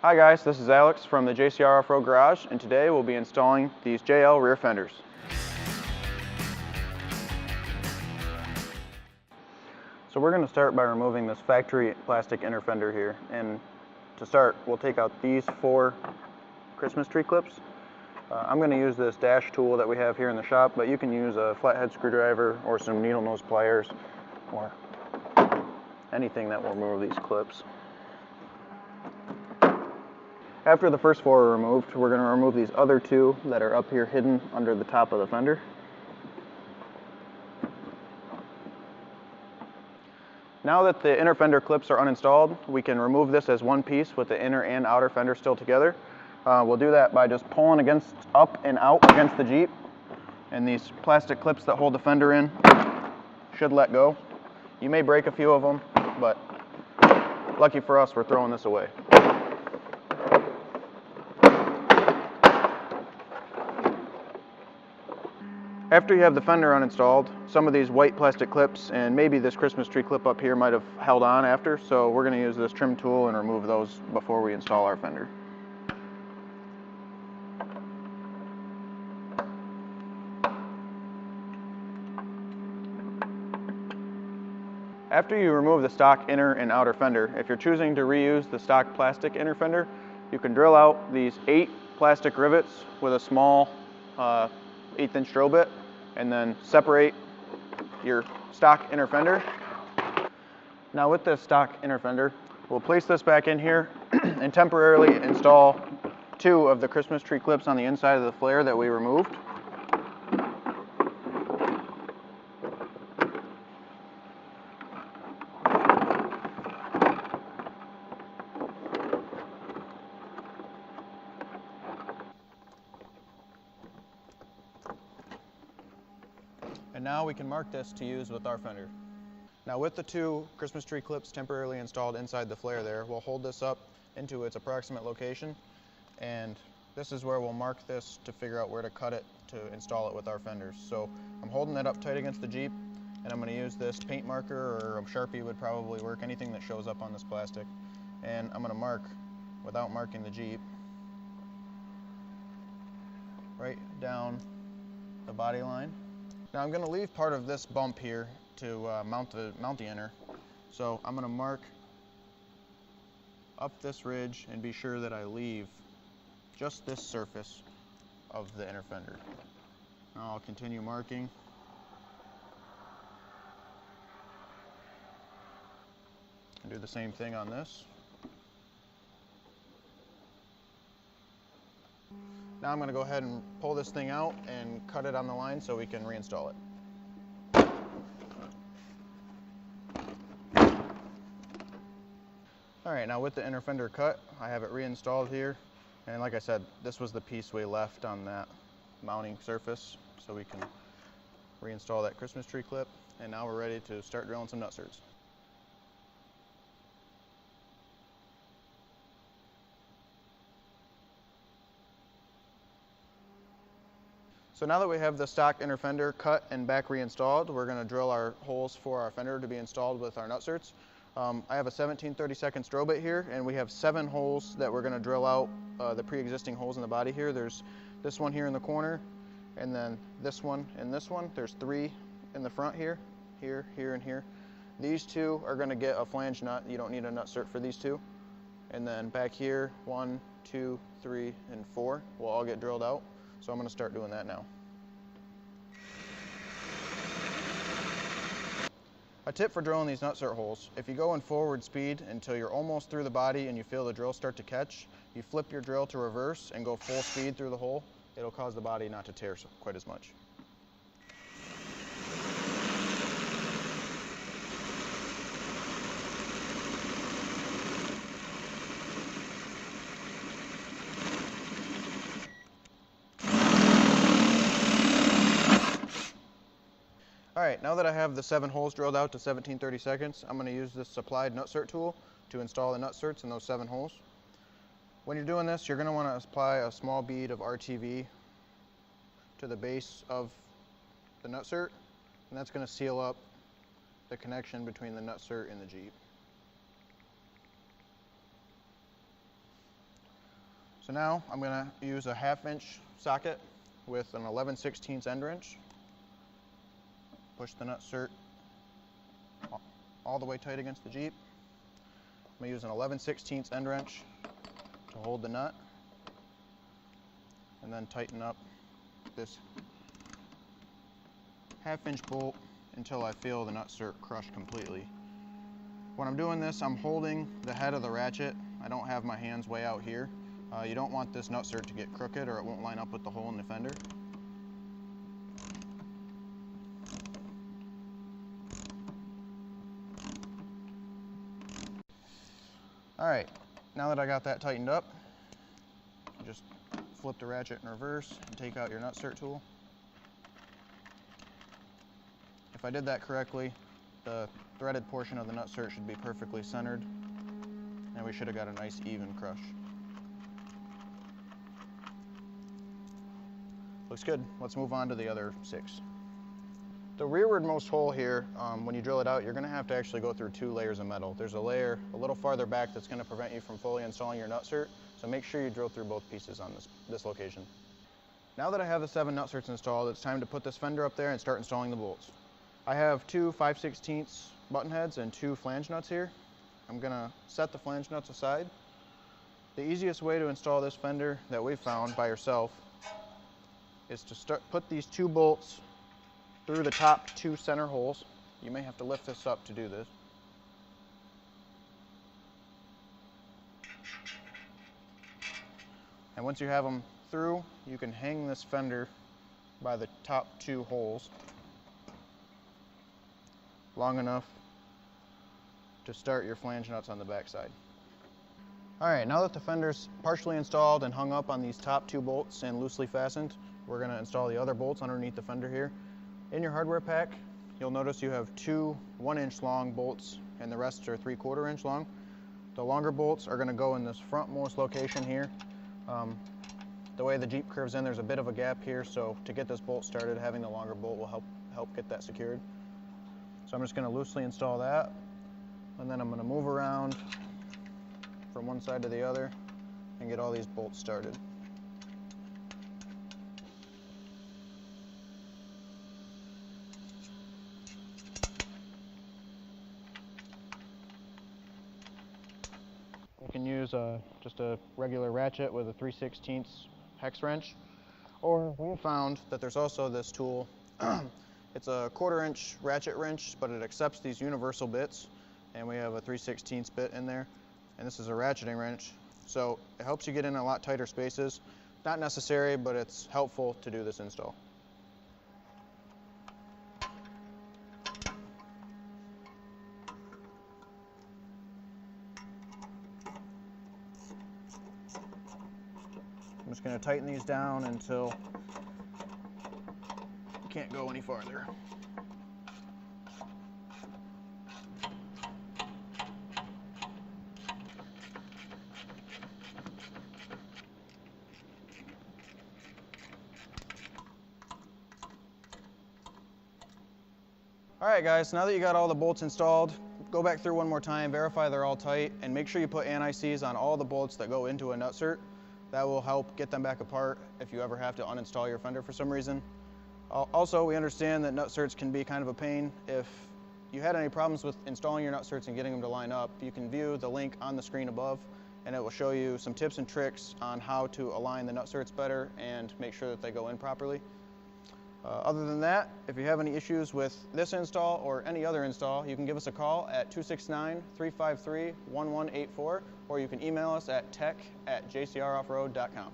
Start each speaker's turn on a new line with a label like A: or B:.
A: Hi guys, this is Alex from the JcrOffroad garage, and today we'll be installing these JL rear fenders. So we're going to start by removing this factory plastic inner fender here, and to start we'll take out these 4 Christmas tree clips. I'm going to use this dash tool that we have here in the shop, but you can use a flathead screwdriver or some needle nose pliers or anything that will remove these clips. After the first 4 are removed, we're going to remove these other 2 that are up here hidden under the top of the fender. Now that the inner fender clips are uninstalled, we can remove this as one piece with the inner and outer fender still together. We'll do that by just pulling up and out against the Jeep, and these plastic clips that hold the fender in should let go. You may break a few of them, but lucky for us, we're throwing this away. After you have the fender uninstalled, some of these white plastic clips and maybe this Christmas tree clip up here might have held on after, so we're going to use this trim tool and remove those before we install our fender. After you remove the stock inner and outer fender, if you're choosing to reuse the stock plastic inner fender, you can drill out these 8 plastic rivets with a small 1/8 inch drill bit, and then separate your stock inner fender. Now with this stock inner fender, we'll place this back in here and temporarily install 2 of the Christmas tree clips on the inside of the flare that we removed. And now we can mark this to use with our fender. Now with the 2 Christmas tree clips temporarily installed inside the flare there, we'll hold this up into its approximate location, and this is where we'll mark this to figure out where to cut it to install it with our fenders. So I'm holding it up tight against the Jeep, and I'm going to use this paint marker, or a Sharpie would probably work, anything that shows up on this plastic, and I'm going to mark without marking the Jeep right down the body line. Now I'm going to leave part of this bump here to mount the inner. So I'm going to mark up this ridge and be sure that I leave just this surface of the inner fender. Now I'll continue marking. And do the same thing on this. Now I'm going to go ahead and pull this thing out and cut it on the line so we can reinstall it. Alright, now with the inner fender cut, I have it reinstalled here, and like I said, this was the piece we left on that mounting surface, so we can reinstall that Christmas tree clip, and now we're ready to start drilling some nutserts. So now that we have the stock inner fender cut and back reinstalled, we're going to drill our holes for our fender to be installed with our nutserts. I have a 17/32 drill bit here, and we have 7 holes that we're going to drill out, the pre-existing holes in the body here. There's this one here in the corner, and then this one and this one. There's 3 in the front here, here, here, and here. These 2 are going to get a flange nut. You don't need a nutsert for these 2. And then back here, 1, 2, 3, and 4 will all get drilled out. So I'm going to start doing that now. A tip for drilling these nutsert holes: if you go in forward speed until you're almost through the body and you feel the drill start to catch, you flip your drill to reverse and go full speed through the hole. It'll cause the body not to tear quite as much. Alright, now that I have the 7 holes drilled out to 17/32, I'm going to use this supplied nutsert tool to install the nutserts in those 7 holes. When you're doing this, you're going to want to apply a small bead of RTV to the base of the nutsert, and that's going to seal up the connection between the nutsert and the Jeep. So now I'm going to use a 1/2 inch socket with an 11/16 end wrench. Push the nutsert all the way tight against the Jeep. I'm going to use an 11/16 end wrench to hold the nut, and then tighten up this 1/2 inch bolt until I feel the nutsert crush completely. When I'm doing this, I'm holding the head of the ratchet. I don't have my hands way out here. You don't want this nutsert to get crooked or it won't line up with the hole in the fender. Alright, now that I got that tightened up, just flip the ratchet in reverse and take out your nutsert tool. If I did that correctly, the threaded portion of the nutsert should be perfectly centered, and we should have got a nice even crush. Looks good. Let's move on to the other 6. The rearward-most hole here, when you drill it out, you're going to have to actually go through 2 layers of metal. There's a layer a little farther back that's going to prevent you from fully installing your nutsert, so make sure you drill through both pieces on this location. Now that I have the 7 nutserts installed, it's time to put this fender up there and start installing the bolts. I have 2 5/16 button heads and 2 flange nuts here. I'm going to set the flange nuts aside. The easiest way to install this fender that we've found by yourself is to put these 2 bolts through the top 2 center holes. You may have to lift this up to do this. And once you have them through, you can hang this fender by the top 2 holes long enough to start your flange nuts on the back side. Alright, now that the fender's partially installed and hung up on these top 2 bolts and loosely fastened, we're going to install the other bolts underneath the fender here. In your hardware pack, you'll notice you have 2 1-inch long bolts and the rest are 3/4 inch long. The longer bolts are going to go in this frontmost location here. The way the Jeep curves in, there's a bit of a gap here, so to get this bolt started, having the longer bolt will help get that secured. So I'm just going to loosely install that, and then I'm going to move around from one side to the other and get all these bolts started. You can use just a regular ratchet with a 3/16 hex wrench, or we found that there's also this tool. It's a 1/4 inch ratchet wrench, but it accepts these universal bits, and we have a 3/16 bit in there, and this is a ratcheting wrench, so it helps you get in a lot tighter spaces. Not necessary, but it's helpful to do this install. I'm just going to tighten these down until you can't go any farther. Alright guys, now that you got all the bolts installed, go back through one more time, verify they're all tight, and make sure you put anti-seize on all the bolts that go into a nutsert. That will help get them back apart if you ever have to uninstall your fender for some reason. Also, we understand that nutserts can be kind of a pain. If you had any problems with installing your nutserts and getting them to line up, you can view the link on the screen above, and it will show you some tips and tricks on how to align the nutserts better and make sure that they go in properly. Other than that, if you have any issues with this install or any other install, you can give us a call at 269-353-1184, or you can email us at tech@jcroffroad.com.